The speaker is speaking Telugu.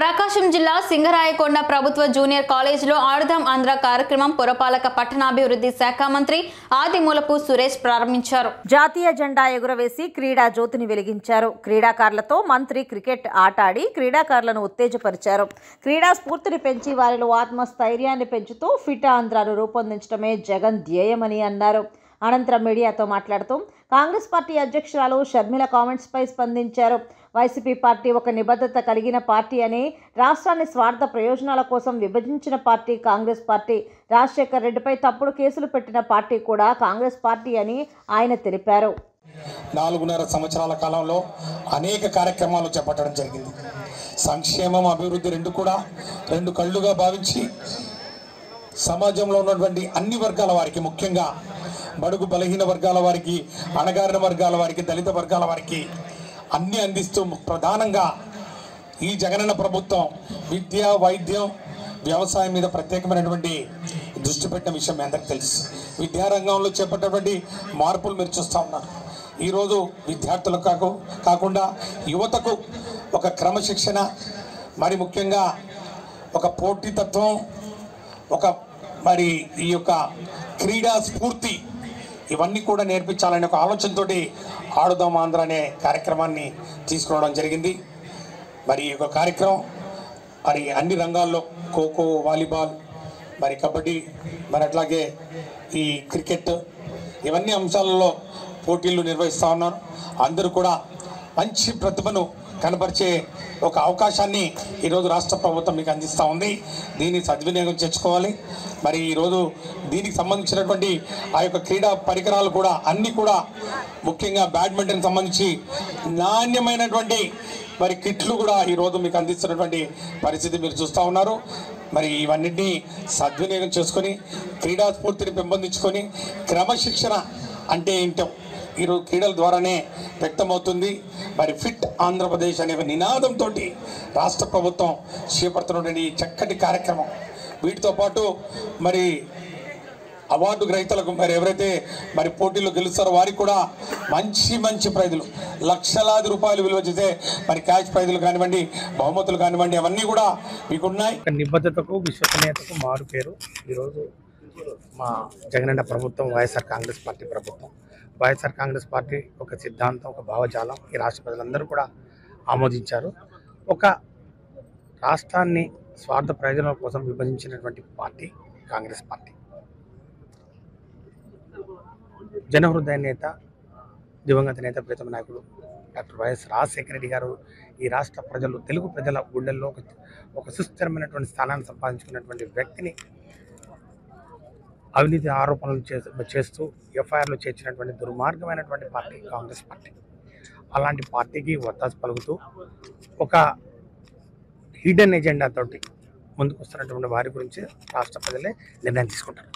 ప్రకాశం జిల్లా సింగరాయకొండ ప్రభుత్వ జూనియర్ కాలేజీలో ఆడుదాం ఆంధ్ర కార్యక్రమం పురపాలక పట్టణాభివృద్ధి శాఖ మంత్రి ఆదిమూలపు సురేష్ ప్రారంభించారు. జాతీయ జెండా ఎగురవేసి క్రీడా జ్యోతిని వెలిగించారు. క్రీడాకారులతో మంత్రి క్రికెట్ ఆట ఆడి క్రీడాకారులను ఉత్తేజపరిచారు. క్రీడా స్ఫూర్తిని పెంచి వారిలో ఆత్మస్థైర్యాన్ని పెంచుతూ ఫిట్ ఆంధ్రాను రూపొందించడమే జగన్ ధ్యేయమని అన్నారు. అనంతరం మీడియాతో మాట్లాడుతూ కాంగ్రెస్ పార్టీ అధ్యక్షురాలు షర్మిల కామెంట్స్పై స్పందించారు. వైసీపీ పార్టీ ఒక నిబద్ధత కలిగిన పార్టీ అని, రాష్ట్రాన్ని స్వార్థ ప్రయోజనాల కోసం విభజించిన పార్టీ కాంగ్రెస్ పార్టీ, రాజశేఖర్ రెడ్డిపై తప్పుడు కేసులు పెట్టిన పార్టీ కూడా కాంగ్రెస్ పార్టీ అని ఆయన తెలిపారు. 4.5 సంవత్సరాల కాలంలో అనేక కార్యక్రమాలు చేపట్టడం జరిగింది. సంక్షేమం, అభివృద్ధి రెండు కళ్ళుగా భావించి సమాజంలో ఉన్నటువంటి అన్ని వర్గాల వారికి, ముఖ్యంగా బడుగు బలహీన వర్గాల వారికి, అణగారిన వర్గాల వారికి, దళిత వర్గాల వారికి అన్నీ అందిస్తూ ప్రధానంగా ఈ జగనన్న ప్రభుత్వం విద్య, వైద్యం, వ్యవసాయం మీద ప్రత్యేకమైనటువంటి దృష్టి పెట్టిన విషయం మీ అందరికీ తెలుసు. విద్యారంగంలో చేపట్టినటువంటి మార్పులు మీరు చూస్తూ ఉన్నారు. ఈరోజు విద్యార్థులకు కాకుండా యువతకు ఒక క్రమశిక్షణ, మరి ముఖ్యంగా ఒక పోటీతత్వం, ఒక ఈ యొక్క క్రీడా స్ఫూర్తి, ఇవన్నీ కూడా నేర్పించాలనే ఒక ఆలోచనతో ఆడుదాం ఆంధ్ర అనే కార్యక్రమాన్ని తీసుకురావడం జరిగింది. మరి ఈ యొక్క కార్యక్రమం అన్ని రంగాల్లో ఖోఖో, వాలీబాల్, కబడ్డీ, అట్లాగే ఈ క్రికెట్, ఇవన్నీ అంశాలలో పోటీలు నిర్వహిస్తూ ఉన్నారు. అందరూ కూడా మంచి ప్రతిభను కనపరిచే ఒక అవకాశాన్ని ఈరోజు రాష్ట్ర ప్రభుత్వం మీకు అందిస్తూ ఉంది. దీన్ని సద్వినియోగం చేసుకోవాలి. ఈరోజు దీనికి సంబంధించినటువంటి ఆ యొక్క క్రీడా పరికరాలు కూడా అన్నీ కూడా, ముఖ్యంగా బ్యాడ్మింటన్ సంబంధించి నాణ్యమైనటువంటి కిట్లు కూడా ఈరోజు మీకు అందిస్తున్నటువంటి పరిస్థితి మీరు చూస్తూ ఉన్నారు. ఇవన్నింటినీ సద్వినియోగం చేసుకొని క్రీడా స్ఫూర్తిని పెంపొందించుకొని క్రమశిక్షణ అంటే ఏంటో ఈరోజు క్రీడల ద్వారానే వ్యక్తమవుతుంది. ఫిట్ ఆంధ్రప్రదేశ్ అనే నినాదంతో రాష్ట్ర ప్రభుత్వం చేపడుతున్నటువంటి చక్కటి కార్యక్రమం. వీటితో పాటు అవార్డు గ్రహీతలకు ఎవరైతే పోటీల్లో గెలుస్తారో వారికి కూడా మంచి ప్రైజులు, లక్షలాది రూపాయలు విలువ చేసే క్యాష్ ప్రైజులు కానివ్వండి, బహుమతులు కానివ్వండి, అవన్నీ కూడా మీకున్నాయి. నిబద్ధతకు, విశ్వసనీయతకు మారు పేరు ఈరోజు మా జగనన్న ప్రభుత్వం, వైఎస్ఆర్ కాంగ్రెస్ పార్టీ ప్రభుత్వం. వైఎస్ఆర్ కాంగ్రెస్ పార్టీ ఒక సిద్ధాంతం, ఒక భావజాలం ఈ రాష్ట్ర ప్రజలందరూ కూడా ఆమోదించారు. ఒక రాష్ట్రాన్ని స్వార్థ ప్రయోజనాల కోసం విభజించినటువంటి పార్టీ కాంగ్రెస్ పార్టీ. జనహృదయ నేత, దివంగత నేత, ప్రీతమ నాయకుడు డాక్టర్ వైఎస్ రాజశేఖర రెడ్డి గారు ఈ రాష్ట్ర ప్రజలు, తెలుగు ప్రజల గుండెల్లో ఒక సుస్థిరమైనటువంటి స్థానాన్ని సంపాదించుకున్నటువంటి వ్యక్తిని అవినీతి ఆరోపణలు చేస్తూ ఎఫ్ఐఆర్లు చేర్చినటువంటి దుర్మార్గమైనటువంటి పార్టీ కాంగ్రెస్ పార్టీ. అలాంటి పార్టీకి వత్తాసు పలుకుతూ ఒక హిడెన్ ఎజెండా తోటి ముందుకు వస్తున్నటువంటి వారి గురించి రాష్ట్ర ప్రజలే నిర్ణయం తీసుకుంటారు.